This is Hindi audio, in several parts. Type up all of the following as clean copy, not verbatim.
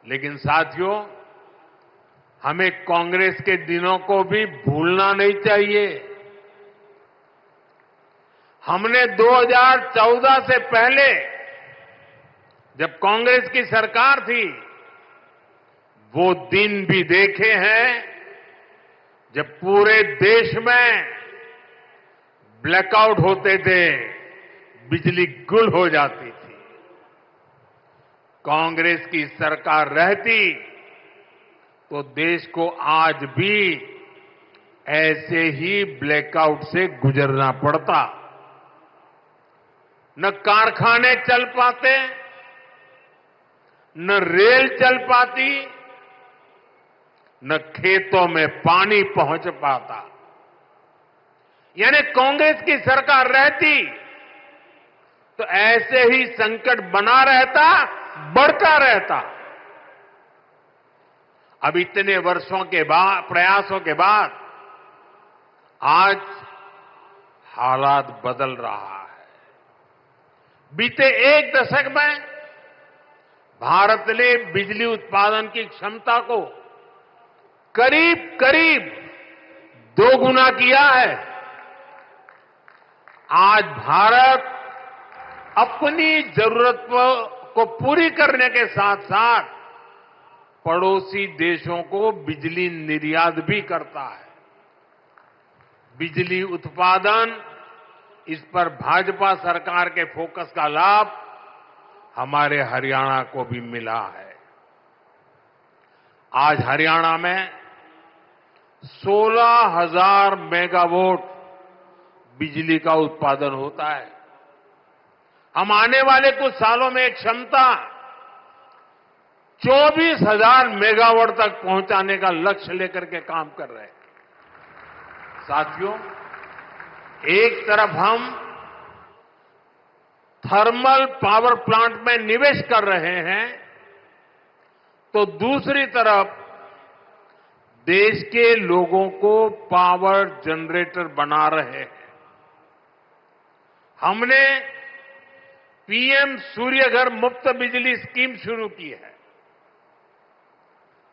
लेकिन साथियों, हमें कांग्रेस के दिनों को भी भूलना नहीं चाहिए। हमने 2014 से पहले जब कांग्रेस की सरकार थी, वो दिन भी देखे हैं जब पूरे देश में ब्लैकआउट होते थे, बिजली गुल हो जाती थी। कांग्रेस की सरकार रहती तो देश को आज भी ऐसे ही ब्लैकआउट से गुजरना पड़ता। न कारखाने चल पाते, न रेल चल पाती, न खेतों में पानी पहुंच पाता। यानी कांग्रेस की सरकार रहती तो ऐसे ही संकट बना रहता, बढ़ता रहता। अब इतने वर्षों के बाद, प्रयासों के बाद आज हालात बदल रहा है। बीते एक दशक में भारत ने बिजली उत्पादन की क्षमता को करीब करीब 2 गुना किया है। आज भारत अपनी जरूरत को पूरी करने के साथ साथ पड़ोसी देशों को बिजली निर्यात भी करता है। बिजली उत्पादन, इस पर भाजपा सरकार के फोकस का लाभ हमारे हरियाणा को भी मिला है। आज हरियाणा में 16,000 मेगावाट बिजली का उत्पादन होता है। हम आने वाले कुछ सालों में एक क्षमता 24,000 मेगावाट तक पहुंचाने का लक्ष्य लेकर के काम कर रहे हैं। साथियों, एक तरफ हम थर्मल पावर प्लांट में निवेश कर रहे हैं, तो दूसरी तरफ देश के लोगों को पावर जनरेटर बना रहे हैं। हमने पीएम सूर्य घर मुफ्त बिजली स्कीम शुरू की है।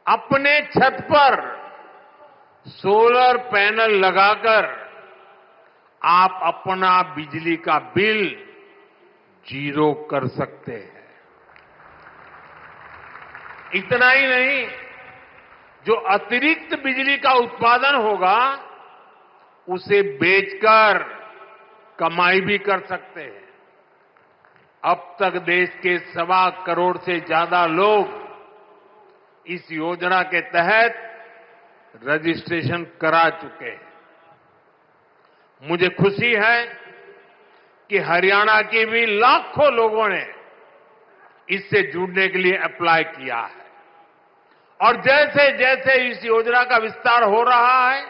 अपने छत पर सोलर पैनल लगाकर आप अपना बिजली का बिल 0 कर सकते हैं। इतना ही नहीं, जो अतिरिक्त बिजली का उत्पादन होगा उसे बेचकर कमाई भी कर सकते हैं। अब तक देश के 1.25 करोड़ से ज्यादा लोग इस योजना के तहत रजिस्ट्रेशन करा चुके हैं। मुझे खुशी है कि हरियाणा के भी लाखों लोगों ने इससे जुड़ने के लिए अप्लाई किया है। और जैसे जैसे इस योजना का विस्तार हो रहा है,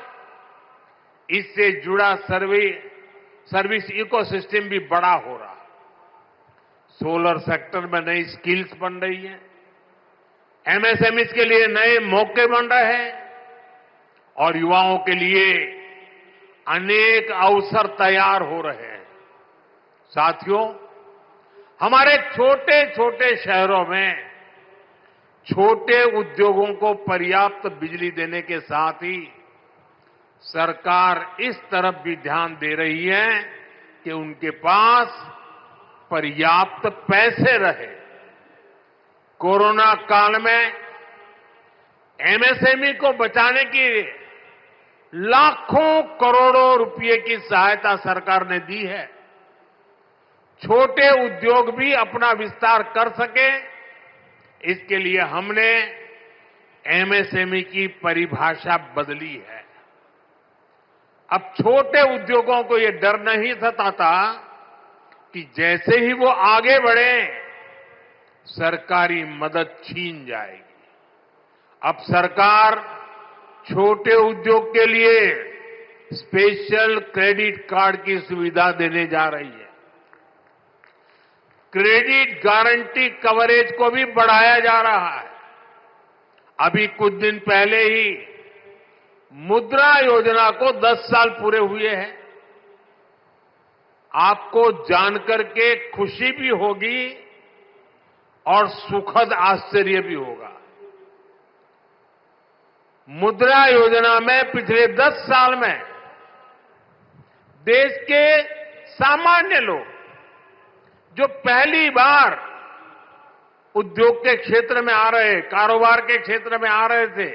इससे जुड़ा सर्विस इकोसिस्टम भी बड़ा हो रहा है। सोलर सेक्टर में नई स्किल्स बन रही हैं, एमएसएमई के लिए नए मौके बन रहे हैं और युवाओं के लिए अनेक अवसर तैयार हो रहे हैं। साथियों, हमारे छोटे छोटे शहरों में छोटे उद्योगों को पर्याप्त बिजली देने के साथ ही सरकार इस तरफ भी ध्यान दे रही है कि उनके पास पर्याप्त पैसे रहे। कोरोना काल में एमएसएमई को बचाने की लाखों करोड़ों रुपए की सहायता सरकार ने दी है। छोटे उद्योग भी अपना विस्तार कर सके, इसके लिए हमने एमएसएमई की परिभाषा बदली है। अब छोटे उद्योगों को यह डर नहीं सताता कि जैसे ही वो आगे बढ़े सरकारी मदद छीन जाएगी। अब सरकार छोटे उद्योग के लिए स्पेशल क्रेडिट कार्ड की सुविधा देने जा रही है। क्रेडिट गारंटी कवरेज को भी बढ़ाया जा रहा है। अभी कुछ दिन पहले ही मुद्रा योजना को 10 साल पूरे हुए हैं। आपको जानकर के खुशी भी होगी और सुखद आश्चर्य भी होगा। मुद्रा योजना में पिछले 10 साल में देश के सामान्य लोग जो पहली बार उद्योग के क्षेत्र में आ रहे, कारोबार के क्षेत्र में आ रहे थे,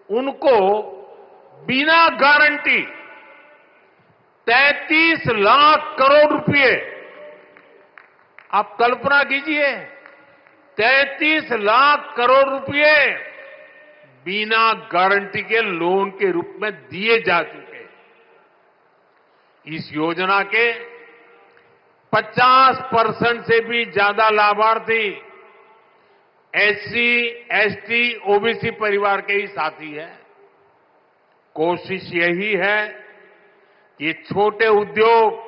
उनको बिना गारंटी 33 लाख करोड़ रुपए, आप कल्पना कीजिए, 33 लाख करोड़ रुपए बिना गारंटी के लोन के रूप में दिए जा चुके हैं। इस योजना के 50% से भी ज्यादा लाभार्थी एससी, एसटी, ओबीसी परिवार के ही साथी हैं। कोशिश यही है कि छोटे उद्योग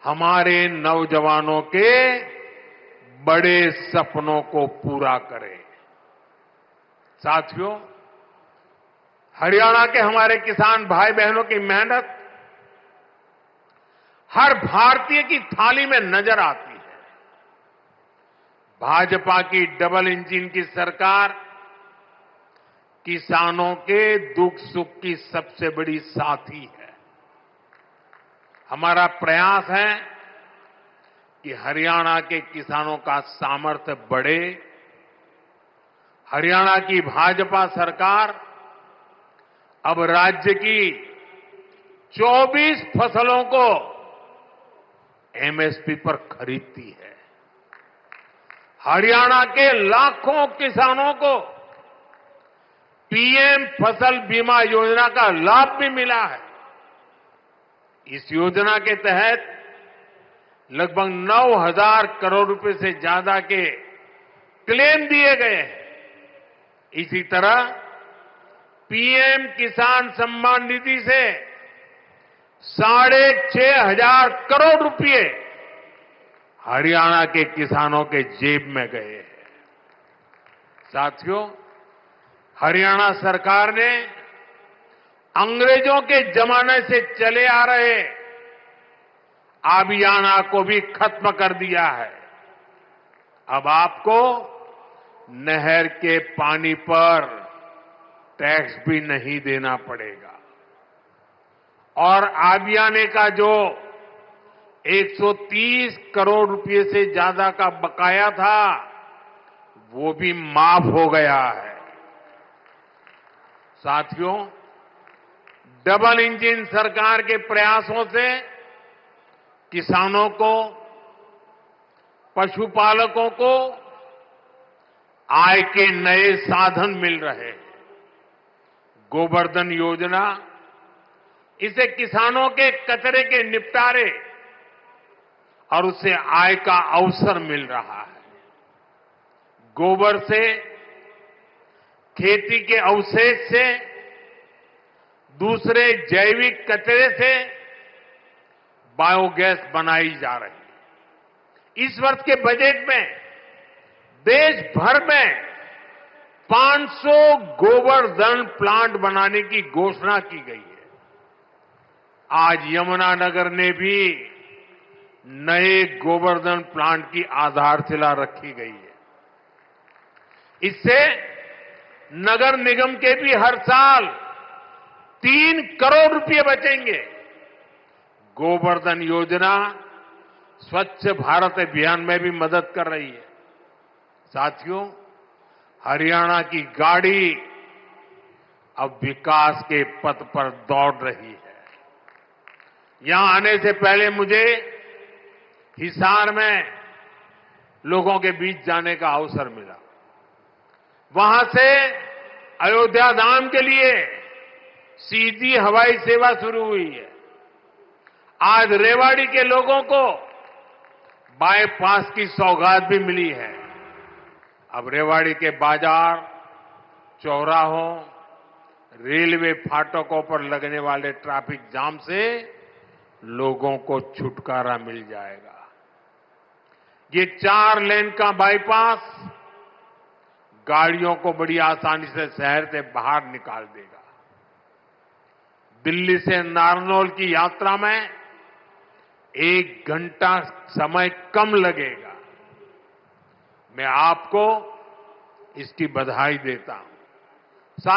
हमारे नौजवानों के बड़े सपनों को पूरा करें। साथियों, हरियाणा के हमारे किसान भाई बहनों की मेहनत हर भारतीय की थाली में नजर आती है। भाजपा की डबल इंजन की सरकार किसानों के दुख सुख की सबसे बड़ी साथी है। हमारा प्रयास है कि हरियाणा के किसानों का सामर्थ्य बढ़े। हरियाणा की भाजपा सरकार अब राज्य की 24 फसलों को एमएसपी पर खरीदती है। हरियाणा के लाखों किसानों को पीएम फसल बीमा योजना का लाभ भी मिला है। इस योजना के तहत लगभग 9,000 करोड़ रुपए से ज्यादा के क्लेम दिए गए हैं। इसी तरह पीएम किसान सम्मान निधि से 6,500 करोड़ रुपए हरियाणा के किसानों के जेब में गए हैं। साथियों, हरियाणा सरकार ने अंग्रेजों के जमाने से चले आ रहे आबियाना को भी खत्म कर दिया है। अब आपको नहर के पानी पर टैक्स भी नहीं देना पड़ेगा और आबियाने का जो 130 करोड़ रुपए से ज्यादा का बकाया था, वो भी माफ हो गया है। साथियों, डबल इंजन सरकार के प्रयासों से किसानों को, पशुपालकों को आय के नए साधन मिल रहे हैं। गोवर्धन योजना, इसे किसानों के कचरे के निपटारे और उससे आय का अवसर मिल रहा है। गोबर से, खेती के अवशेष से, दूसरे जैविक कचरे से बायोगैस बनाई जा रही है। इस वर्ष के बजट में देश भर में 500 गोवर्धन प्लांट बनाने की घोषणा की गई है। आज यमुनानगर ने भी नए गोवर्धन प्लांट की आधारशिला रखी गई है। इससे नगर निगम के भी हर साल 3 करोड़ रुपए बचेंगे। गोवर्धन योजना स्वच्छ भारत अभियान में भी मदद कर रही है। साथियों, हरियाणा की गाड़ी अब विकास के पथ पर दौड़ रही है। यहां आने से पहले मुझे हिसार में लोगों के बीच जाने का अवसर मिला। वहां से अयोध्या धाम के लिए सीधी हवाई सेवा शुरू हुई है। आज रेवाड़ी के लोगों को बाईपास की सौगात भी मिली है। अब रेवाड़ी के बाजार, चौराहों, रेलवे फाटकों पर लगने वाले ट्रैफिक जाम से लोगों को छुटकारा मिल जाएगा। ये 4 लेन का बाईपास गाड़ियों को बड़ी आसानी से शहर से बाहर निकाल देगा। दिल्ली से नारनौल की यात्रा में 1 घंटा समय कम लगेगा। मैं आपको इसकी बधाई देता हूं।